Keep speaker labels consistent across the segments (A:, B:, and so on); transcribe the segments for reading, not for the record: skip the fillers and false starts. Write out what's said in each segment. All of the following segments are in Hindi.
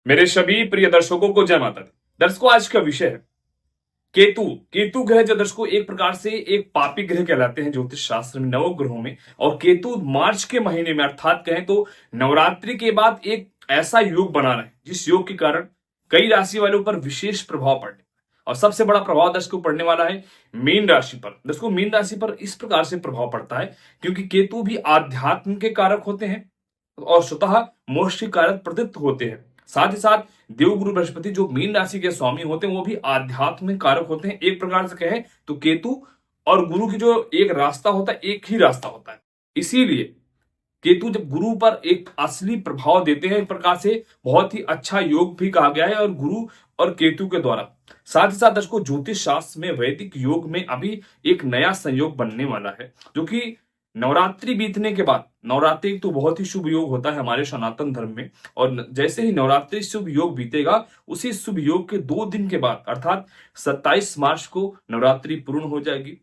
A: मेरे सभी प्रिय दर्शकों को जय माता दी। दर्शकों, आज का विषय है केतु। केतु ग्रह जो दर्शकों एक प्रकार से एक पापी ग्रह कहलाते हैं ज्योतिष शास्त्र में, नवग्रहों में। और केतु मार्च के महीने में अर्थात कहें तो नवरात्रि के बाद एक ऐसा योग बना रहे हैं जिस योग के कारण कई राशि वालों पर विशेष प्रभाव पड़ने, और सबसे बड़ा प्रभाव दर्शकों पड़ने वाला है मीन राशि पर। दर्शकों, मीन राशि पर इस प्रकार से प्रभाव पड़ता है क्योंकि केतु भी आध्यात्म के कारक होते हैं और स्वतः मोक्ष के कारक प्रदत्त होते हैं। साथ ही साथ देवगुरु बृहस्पति जो मीन राशि के स्वामी होते हैं वो भी आध्यात्मिक कारक होते हैं। एक प्रकार से कहें तो केतु और गुरु की जो एक रास्ता होता है, एक ही रास्ता होता है। इसीलिए केतु जब गुरु पर एक असली प्रभाव देते हैं, एक प्रकार से बहुत ही अच्छा योग भी कहा गया है और गुरु और केतु के द्वारा। साथ ही साथ दर्शकों, ज्योतिष शास्त्र में वैदिक योग में अभी एक नया संयोग बनने वाला है जो कि नवरात्रि बीतने के बाद, नवरात्रि एक तो बहुत ही शुभ योग होता है हमारे सनातन धर्म में, और जैसे ही नवरात्रि शुभ योग बीतेगा उसी शुभ योग के 2 दिन के बाद अर्थात 27 मार्च को नवरात्रि पूर्ण हो जाएगी।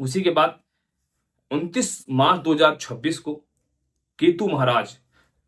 A: उसी के बाद 29 मार्च 2026 को केतु महाराज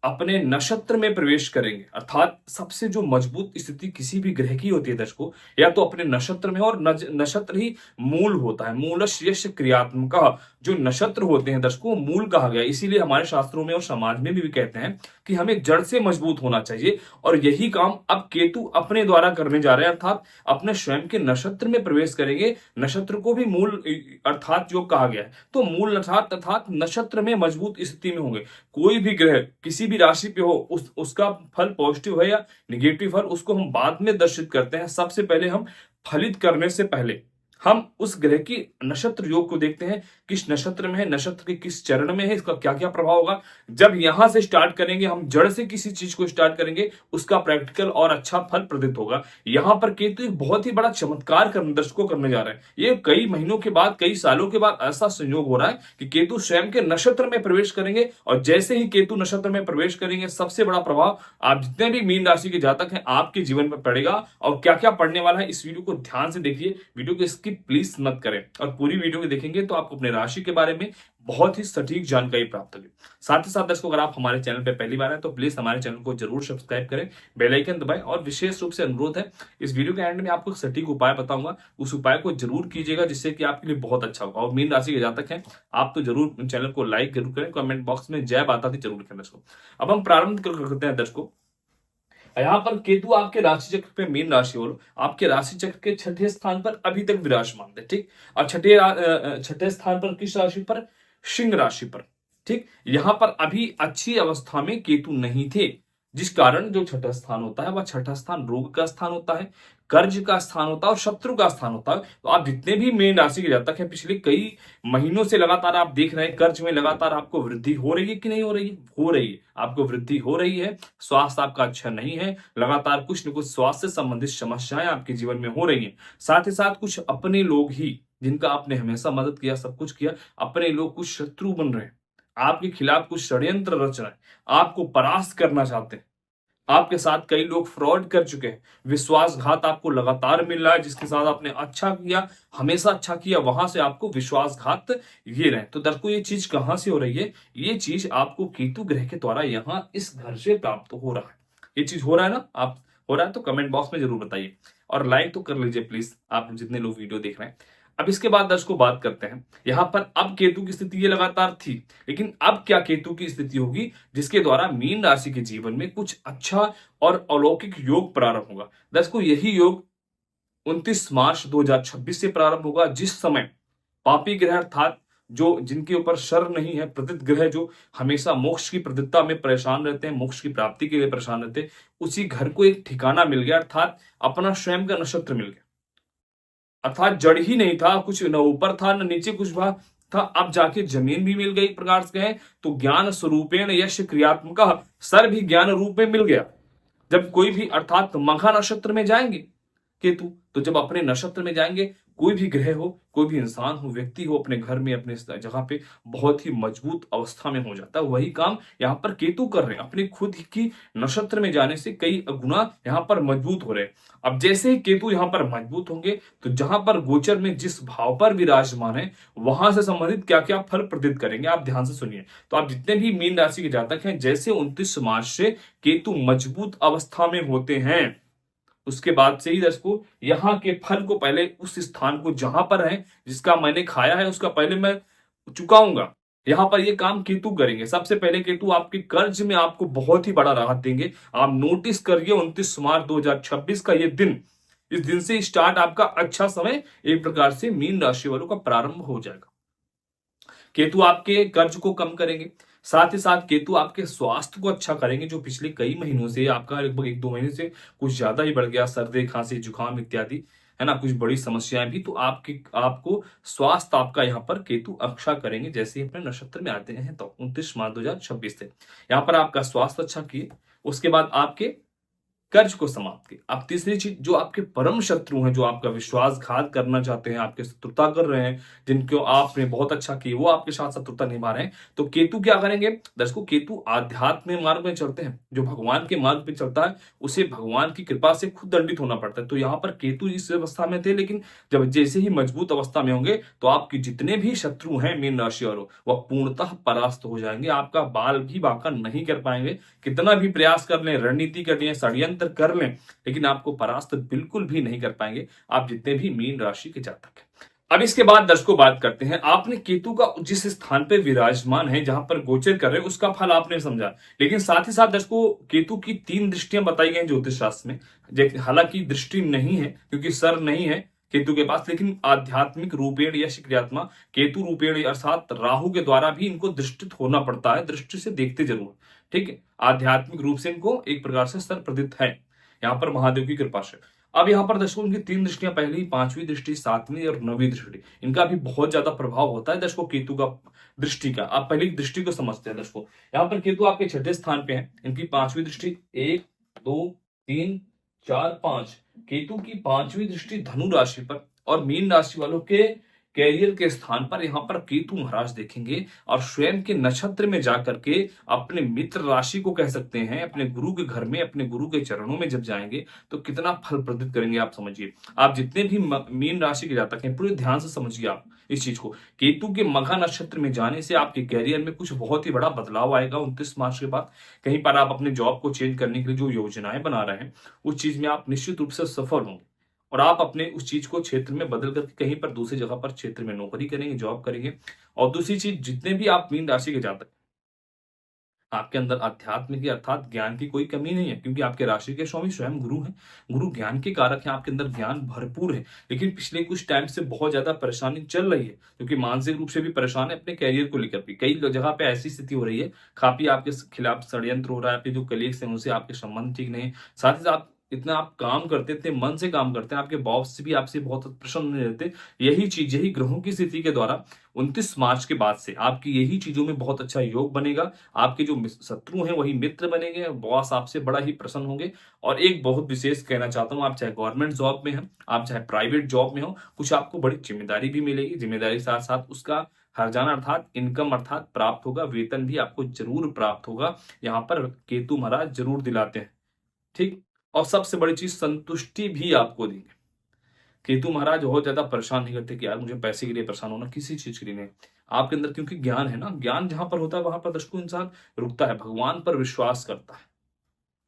A: अपने नक्षत्र में प्रवेश करेंगे। अर्थात सबसे जो मजबूत स्थिति किसी भी ग्रह की होती है दर्शकों, या तो अपने नक्षत्र में, और नक्षत्र ही मूल होता है। मूलस्य यस्य क्रियात्मकः, जो नक्षत्र होते हैं दर्शकों मूल कहा गया। इसीलिए हमारे शास्त्रों में और समाज में भी कहते हैं कि हमें जड़ से मजबूत होना चाहिए, और यही काम अब केतु अपने द्वारा करने जा रहे हैं। अर्थात अपने स्वयं के नक्षत्र में प्रवेश करेंगे। नक्षत्र को भी मूल अर्थात योग कहा गया है, तो मूल अर्थात नक्षत्र में मजबूत स्थिति में होंगे। कोई भी ग्रह किसी भी राशि पे हो, उसका फल पॉजिटिव है या निगेटिव है, उसको हम बाद में दर्शित करते हैं। सबसे पहले हम फलित करने से पहले हम उस ग्रह की नक्षत्र योग को देखते हैं, किस नक्षत्र में है, नक्षत्र के किस चरण में है, इसका क्या क्या प्रभाव होगा। जब यहां से स्टार्ट करेंगे, हम जड़ से किसी चीज को स्टार्ट करेंगे, उसका प्रैक्टिकल और अच्छा फल प्रदित होगा। यहां पर केतु एक बहुत ही बड़ा चमत्कार दर्शकों करने जा रहे हैं। ये कई महीनों के बाद, कई सालों के बाद ऐसा संयोग हो रहा है कि केतु स्वयं के नक्षत्र में प्रवेश करेंगे, और जैसे ही केतु नक्षत्र में प्रवेश करेंगे सबसे बड़ा प्रभाव आप जितने भी मीन राशि के जातक हैं आपके जीवन पर पड़ेगा। और क्या क्या पड़ने वाला है इस वीडियो को ध्यान से देखिए, वीडियो को स्किप प्लीज मत करें, और पूरी वीडियो को देखेंगे तो आपको अपने राशि के बारे में बहुत ही सटीक जानकारी प्राप्त होगी। साथ ही साथ दोस्तों, अगर आप हमारे चैनल पर पहली बार हैं तो प्लीज हमारे चैनल को जरूर सब्सक्राइब करें, बेल आइकन दबाएं, और विशेष रूप से अनुरोध है इस वीडियो के एंड में आपको सटीक उपाय बताऊंगा, उस उपाय को जरूर कीजिएगा जिससे कि आपके लिए बहुत अच्छा होगा। और मीन राशि के जातक हैं आप तो जरूर चैनल को लाइक जरूर करें, कमेंट बॉक्स में जय माता दी जरूर लिखें दर्शकों। अब हम प्रारंभ करते हैं दर्शकों। यहाँ पर केतु आपके राशि चक्र पे, मीन राशि वालों, आपके राशि चक्र के छठे स्थान पर अभी तक विराजमान है। ठीक, और छठे स्थान पर किस राशि पर? सिंह राशि पर। ठीक, यहाँ पर अभी अच्छी अवस्था में केतु नहीं थे, जिस कारण जो छठा स्थान होता है वह छठा स्थान रोग का स्थान होता है, कर्ज का स्थान होता है और शत्रु का स्थान होता है। तो आप जितने भी मीन राशि के जातक हैं पिछले कई महीनों से लगातार आप देख रहे हैं कर्ज में लगातार आपको वृद्धि हो रही है कि नहीं हो रही है? हो रही है, आपको वृद्धि हो रही है। स्वास्थ्य आपका अच्छा नहीं है, लगातार कुछ न कुछ स्वास्थ्य से संबंधित समस्याएं आपके जीवन में हो रही हैं। साथ ही साथ कुछ अपने लोग ही, जिनका आपने हमेशा मदद किया, सब कुछ किया, अपने लोग कुछ शत्रु बन रहे हैं, आपके खिलाफ कुछ षड्यंत्र रच रहे हैं, आपको परास्त करना चाहते हैं। आपके साथ कई लोग फ्रॉड कर चुके हैं, विश्वासघात आपको लगातार मिल रहा है। जिसके साथ आपने अच्छा किया, हमेशा अच्छा किया, वहां से आपको विश्वासघात ये रहे। तो दर्शकों, ये चीज कहां से हो रही है? ये चीज आपको केतु ग्रह के द्वारा यहाँ इस घर से प्राप्त हो रहा है। ये चीज हो रहा है ना? आप हो रहा है तो कमेंट बॉक्स में जरूर बताइए, और लाइक तो कर लीजिए प्लीज, आप जितने लोग वीडियो देख रहे हैं। अब इसके बाद दर्शकों बात करते हैं, यहां पर अब केतु की स्थिति ये लगातार थी, लेकिन अब क्या केतु की स्थिति होगी जिसके द्वारा मीन राशि के जीवन में कुछ अच्छा और अलौकिक योग प्रारंभ होगा। दर्शकों, यही योग 29 मार्च 2026 से प्रारंभ होगा, जिस समय पापी ग्रह अर्थात जो जिनके ऊपर शर नहीं है, प्रदित ग्रह जो हमेशा मोक्ष की प्रदित्ता में परेशान रहते हैं, मोक्ष की प्राप्ति के लिए परेशान रहते हैं, उसी घर को एक ठिकाना मिल गया, अर्थात अपना स्वयं का नक्षत्र मिल गया। अर्थात जड़ ही नहीं था, कुछ न ऊपर था न नीचे कुछ भाग था, अब जाके जमीन भी मिल गई। एक प्रकार से कहें तो ज्ञान स्वरूपेण यश क्रियात्मक, सर भी ज्ञान रूप में मिल गया। जब कोई भी अर्थात मघा नक्षत्र में जाएंगे केतु, तो जब अपने नक्षत्र में जाएंगे कोई भी ग्रह हो, कोई भी इंसान हो, व्यक्ति हो, अपने घर में, अपने जगह पे बहुत ही मजबूत अवस्था में हो जाता है। वही काम यहाँ पर केतु कर रहे हैं, अपनी खुद की नक्षत्र में जाने से कई गुना यहाँ पर मजबूत हो रहे हैं। अब जैसे ही केतु यहाँ पर मजबूत होंगे, तो जहां पर गोचर में जिस भाव पर विराजमान है, वहां से संबंधित क्या क्या फल प्रदित करेंगे, आप ध्यान से सुनिए। तो आप जितने भी मीन राशि के जातक हैं, जैसे 29 मार्च से केतु मजबूत अवस्था में होते हैं, उसके बाद से ही दर्शकों यहाँ के फल को पहले उस स्थान को जहां पर है, जिसका मैंने खाया है, उसका पहले मैं चुकाऊंगा। यहाँ पर ये काम केतु करेंगे। सबसे पहले केतु आपके कर्ज में आपको बहुत ही बड़ा राहत देंगे। आप नोटिस करिए 29 मार्च 2026 का ये दिन, इस दिन से स्टार्ट आपका अच्छा समय एक प्रकार से मीन राशि वालों का प्रारंभ हो जाएगा। केतु आपके कर्ज को कम करेंगे, साथ ही साथ केतु आपके स्वास्थ्य को अच्छा करेंगे, जो पिछले कई महीनों से आपका लगभग 1-2 महीने से कुछ ज्यादा ही बढ़ गया, सर्दी खांसी जुकाम इत्यादि, है ना, कुछ बड़ी समस्याएं भी, तो आपको स्वास्थ्य आपका यहाँ पर केतु अच्छा करेंगे जैसे ही अपने नक्षत्र में आते हैं। तो 29 मार्च 2026 से यहाँ पर आपका स्वास्थ्य अच्छा किए, उसके बाद आपके कर्ज को समाप्त किया। अब तीसरी चीज, जो आपके परम शत्रु हैं, जो आपका विश्वासघात करना चाहते हैं, आपके शत्रुता कर रहे हैं, जिनको आपने बहुत अच्छा किया, वो आपके साथ शत्रुता निभा रहे हैं, तो केतु क्या करेंगे दर्शकों, केतु आध्यात्म मार्ग में चलते हैं। जो भगवान के मार्ग पे चलता है, उसे भगवान की कृपा से खुद दंडित होना पड़ता है। तो यहाँ पर केतु इस अवस्था में थे, लेकिन जब जैसे ही मजबूत अवस्था में होंगे, तो आपके जितने भी शत्रु हैं मीन राशि वालों, वह पूर्णतः परास्त हो जाएंगे। आपका बाल भी बांका नहीं कर पाएंगे। कितना भी प्रयास कर लें, रणनीति कर लें, षड्यंत्र कर लें, लेकिन आपको परास्त बिल्कुल भी नहीं कर पाएंगे आप जितने भी मीन राशि के जातक हैं। अब इसके बाद दर्शकों बात करते हैं, आपने केतु का जिस स्थान पे विराजमान है, जहां पर गोचर कर रहे हैं, उसका फल आपने समझा, लेकिन साथ ही साथ दर्शकों केतु की 3 दृष्टियां बताई गई ज्योतिष शास्त्र में। हालांकि दृष्टि नहीं है क्योंकि सर नहीं है केतु के पास, लेकिन आध्यात्मिक रूपेण या क्रियात्मा केतु रूपेण अर्थात राहु के द्वारा भी इनको दृष्टित होना पड़ता है, दृष्टि से देखते जरूर, ठीक है। आध्यात्मिक रूप से इनको एक प्रकार से सर प्रदित है यहाँ पर महादेव की कृपा से। अब यहाँ पर दर्शकों इनकी 3 दृष्टियां, पहली, 5वीं दृष्टि, 7वीं और 9वीं दृष्टि, इनका भी बहुत ज्यादा प्रभाव होता है दर्शकों केतु का दृष्टि का। आप पहली दृष्टि को समझते हैं दर्शकों। यहाँ पर केतु आपके 6ठे स्थान पे है, इनकी 5वीं दृष्टि, 1 2 3 4 5, केतु की 5वीं दृष्टि धनु राशि पर और मीन राशि वालों के कैरियर के स्थान पर यहाँ पर केतु महाराज देखेंगे, और स्वयं के नक्षत्र में जाकर के अपने मित्र राशि को कह सकते हैं, अपने गुरु के घर में, अपने गुरु के चरणों में जब जाएंगे, तो कितना फल प्रदित करेंगे आप समझिए। आप जितने भी मीन राशि के जातक हैं, पूरे ध्यान से समझिए आप इस चीज को। केतु के मघा नक्षत्र में जाने से आपके कैरियर में कुछ बहुत ही बड़ा बदलाव आएगा 29 मार्च के बाद। कहीं पर आप अपने जॉब को चेंज करने के लिए जो योजनाएं बना रहे हैं, उस चीज में आप निश्चित रूप से सफल होंगे, और आप अपने उस चीज को क्षेत्र में बदल करके कहीं पर दूसरी जगह पर क्षेत्र में नौकरी करेंगे, जॉब करेंगे। और दूसरी चीज, जितने भी आप मीन राशि के जातक, आपके अंदर अध्यात्म की अर्थात ज्ञान की कोई कमी नहीं है, क्योंकि आपके राशि के स्वामी स्वयं गुरु हैं। गुरु ज्ञान के कारक हैं, आपके अंदर ज्ञान भरपूर है, लेकिन पिछले कुछ टाइम से बहुत ज्यादा परेशानी चल रही है, क्योंकि मानसिक रूप से भी परेशान है अपने कैरियर को लेकर भी। कई जगह पे ऐसी स्थिति हो रही है, काफी आपके खिलाफ षड्यंत्र हो रहा है, आपके जो कलीग्स हैं उनसे आपके संबंध ठीक नहीं है। साथ ही साथ इतना आप काम करते थे, मन से काम करते हैं, आपके बॉस भी आपसे बहुत प्रसन्न नहीं रहते। यही चीज, यही ग्रहों की स्थिति के द्वारा 29 मार्च के बाद से आपकी यही चीजों में बहुत अच्छा योग बनेगा। आपके जो शत्रु हैं वही मित्र बनेंगे, बॉस आपसे बड़ा ही प्रसन्न होंगे। और एक बहुत विशेष कहना चाहता हूं, आप चाहे गवर्नमेंट जॉब में हैं, आप चाहे प्राइवेट जॉब में हो, कुछ आपको बड़ी जिम्मेदारी भी मिलेगी। जिम्मेदारी के साथ साथ उसका हर्जाना अर्थात इनकम अर्थात प्राप्त होगा, वेतन भी आपको जरूर प्राप्त होगा। यहाँ पर केतु महाराज जरूर दिलाते हैं, ठीक। और सबसे बड़ी चीज, संतुष्टि भी आपको देंगे। केतु महाराज बहुत ज्यादा परेशान नहीं करते कि यार मुझे पैसे के लिए परेशान होना, किसी चीज के लिए नहीं। आपके अंदर क्योंकि ज्ञान है ना, ज्ञान जहां पर होता है वहां पर दर्शकों इंसान रुकता है, भगवान पर विश्वास करता है,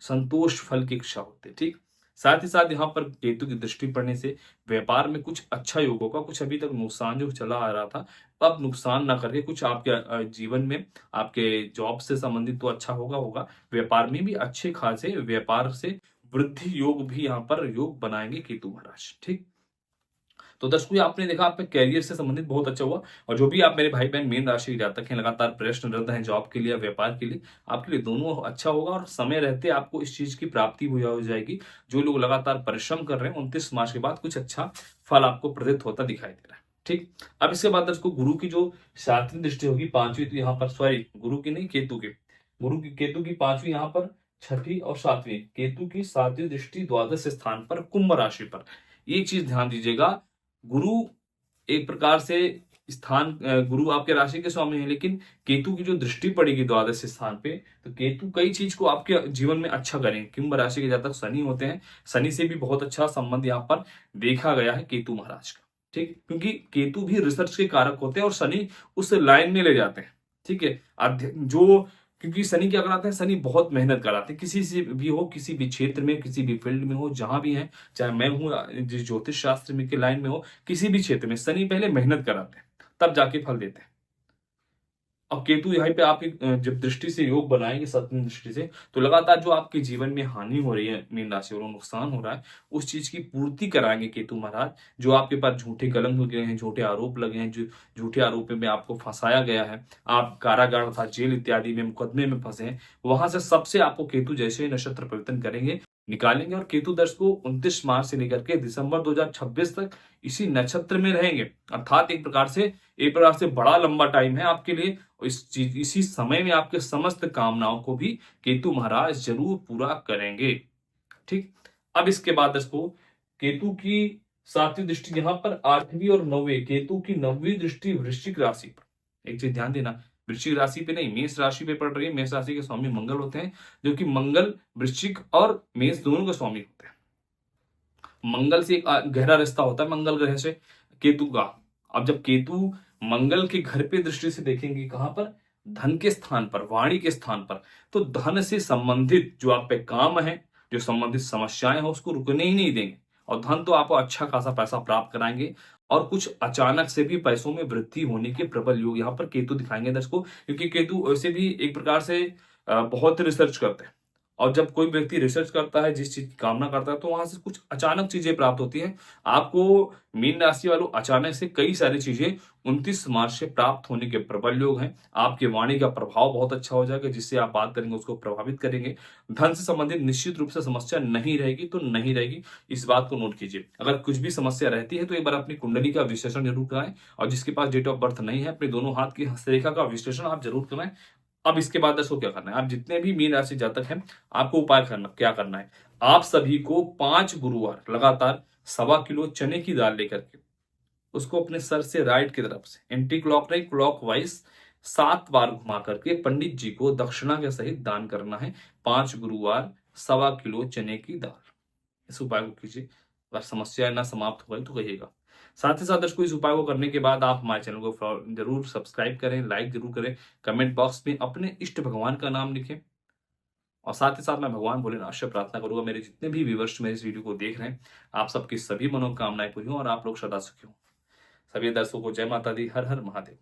A: संतोष फल की इच्छा होती है, ठीक। साथ ही साथ यहाँ पर केतु की दृष्टि पड़ने से व्यापार में कुछ अच्छा योग होगा। कुछ अभी तक नुकसान जो चला आ रहा था, अब नुकसान ना करके कुछ आपके जीवन में, आपके जॉब से संबंधित तो अच्छा होगा, व्यापार में भी अच्छे खासे व्यापार से वृद्धि योग भी यहाँ पर योग बनाएंगे केतु महाराज, ठीक। तो दर्शकों आपने देखा आपके कैरियर से संबंधित बहुत अच्छा हुआ। और जो भी आप मेरे भाई बहन मीन राशि के जातक हैं, लगातार प्रश्नरत हैं जॉब के लिए, व्यापार के लिए, आपके लिए दोनों अच्छा होगा, और समय रहते आपको इस चीज की प्राप्ति हो जाएगी। जो लोग लगातार परिश्रम कर रहे हैं, 29 मार्च के बाद कुछ अच्छा फल आपको प्रदत्त होता दिखाई दे रहा है, ठीक। अब इसके बाद दर्शकों गुरु की जो 7वीं दृष्टि होगी, 5वीं, तो यहाँ पर सॉरी गुरु की नहीं, केतु की, केतु की 5वीं, यहाँ पर 6ठी और 7वीं, केतु की 7वीं दृष्टि द्वादश स्थान पर कुंभ राशि पर। ये चीज ध्यान दीजिएगा, गुरु एक प्रकार से गुरु आपके राशि के स्वामी है, लेकिन केतु की जो दृष्टि पड़ेगी द्वादश स्थान पे, तो केतु कई चीज को आपके जीवन में अच्छा करेंगे। कुंभ राशि के जातक शनि होते हैं, शनि से भी बहुत अच्छा संबंध यहाँ पर देखा गया है केतु महाराज का। ठीक, क्योंकि केतु भी रिसर्च के कारक होते हैं और शनि उस लाइन में ले जाते हैं। ठीक है, जो क्योंकि शनि क्या कराते हैं, शनि बहुत मेहनत कराते हैं, किसी से भी हो, किसी भी क्षेत्र में, किसी भी फील्ड में हो, जहां भी है, चाहे मैं हूं जिस ज्योतिष शास्त्र में के लाइन में हो, किसी भी क्षेत्र में शनि पहले मेहनत कराते हैं, तब जाके फल देते हैं। अब केतु यहाँ पे आपकी जब दृष्टि से योग बनाएंगे सप्तम दृष्टि से, तो लगातार जो आपके जीवन में हानि हो रही है मीन राशि और नुकसान हो रहा है, उस चीज की पूर्ति कराएंगे केतु महाराज। जो आपके पास झूठे कलंक लगे हैं, झूठे आरोप लगे हैं, जो झूठे आरोपों में आपको फंसाया गया है, आप कारागार तथा जेल इत्यादि में मुकदमे में फंसे हैं, वहां से सबसे आपको केतु जैसे नक्षत्र परिवर्तन करेंगे, निकालेंगे। और केतु दर्श को 29 मार्च से लेकर के दिसंबर 2026 तक इसी नक्षत्र में रहेंगे, अर्थात एक प्रकार से बड़ा लंबा टाइम है आपके लिए। इसी समय में आपके समस्त कामनाओं को भी केतु महाराज जरूर पूरा करेंगे। ठीक, अब इसके बाद दोस्तों केतु की 7वीं दृष्टि यहाँ पर 8वीं और 9वीं, केतु की 9वीं दृष्टि वृश्चिक राशि पर। एक चीज ध्यान देना, वृश्चिक राशि पे नहीं, मेष राशि पे पड़ रही है। मेष राशि के स्वामी मंगल होते हैं, जो कि मंगल वृश्चिक और मेष दोनों के स्वामी होते हैं। मंगल से एक गहरा रिश्ता होता है मंगल ग्रह से केतु का। अब जब केतु मंगल के घर पे दृष्टि से देखेंगे, कहां पर, धन के स्थान पर, वाणी के स्थान पर, तो धन से संबंधित जो आप पे काम है, जो संबंधित समस्याएं हैं, उसको रुकने ही नहीं देंगे। और धन तो आपको अच्छा खासा पैसा प्राप्त कराएंगे, और कुछ अचानक से भी पैसों में वृद्धि होने के प्रबल योग यहाँ पर केतु दिखाएंगे दर्शकों। क्योंकि केतु वैसे भी एक प्रकार से बहुत रिसर्च करते हैं, और जब कोई व्यक्ति रिसर्च करता है, जिस चीज की कामना करता है, तो वहां से कुछ अचानक चीजें प्राप्त होती हैं। आपको मीन राशि वालों अचानक से कई सारी चीजें 29 मार्च से प्राप्त होने के प्रबल योग हैं। आपके वाणी का प्रभाव बहुत अच्छा हो जाएगा, जिससे आप बात करेंगे उसको प्रभावित करेंगे। धन से संबंधित निश्चित रूप से समस्या नहीं रहेगी, तो नहीं रहेगी, इस बात को नोट कीजिए। अगर कुछ भी समस्या रहती है तो एक बार अपनी कुंडली का विश्लेषण जरूर कराएं, और जिसके पास डेट ऑफ बर्थ नहीं है, अपने दोनों हाथ की हस्तरेखा का विश्लेषण आप जरूर कराएं। अब इसके बाद दर्शकों क्या करना है, आप जितने भी मीन राशि जातक हैं, आपको उपाय क्या करना है, आप सभी को 5 गुरुवार लगातार 1.25 किलो चने की दाल लेकर के उसको अपने सर से राइट की तरफ से एंटी क्लॉक नहीं क्लॉक वाइज 7 बार घुमा करके पंडित जी को दक्षिणा के सहित दान करना है। 5 गुरुवार 1.25 किलो चने की दाल, इस उपाय को कीजिए। अगर समस्या ना समाप्त हो गई तो कहिएगा। साथ ही साथ दर्शकों, इस उपाय को करने के बाद आप हमारे चैनल को जरूर सब्सक्राइब करें, लाइक जरूर करें, कमेंट बॉक्स में अपने इष्ट भगवान का नाम लिखें। और साथ ही साथ मैं भगवान भोलेनाथ से प्रार्थना करूंगा, मेरे जितने भी व्यूअर्स मेरे इस वीडियो को देख रहे हैं, आप सबकी सभी मनोकामनाएं पूरी हो और आप लोग सदा सुखी हो। सभी दर्शकों को जय माता दी, हर हर महादेव।